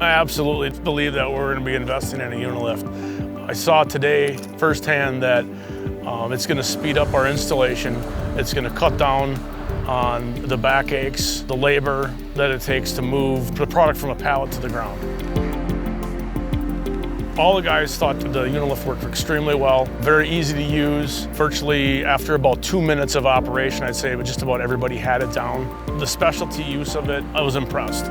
I absolutely believe that we're going to be investing in a Unilyft. I saw today firsthand that it's going to speed up our installation. It's going to cut down on the backaches, the labor that it takes to move the product from a pallet to the ground. All the guys thought the Unilyft worked extremely well, very easy to use. Virtually after about 2 minutes of operation, I'd say just about everybody had it down. The specialty use of it, I was impressed.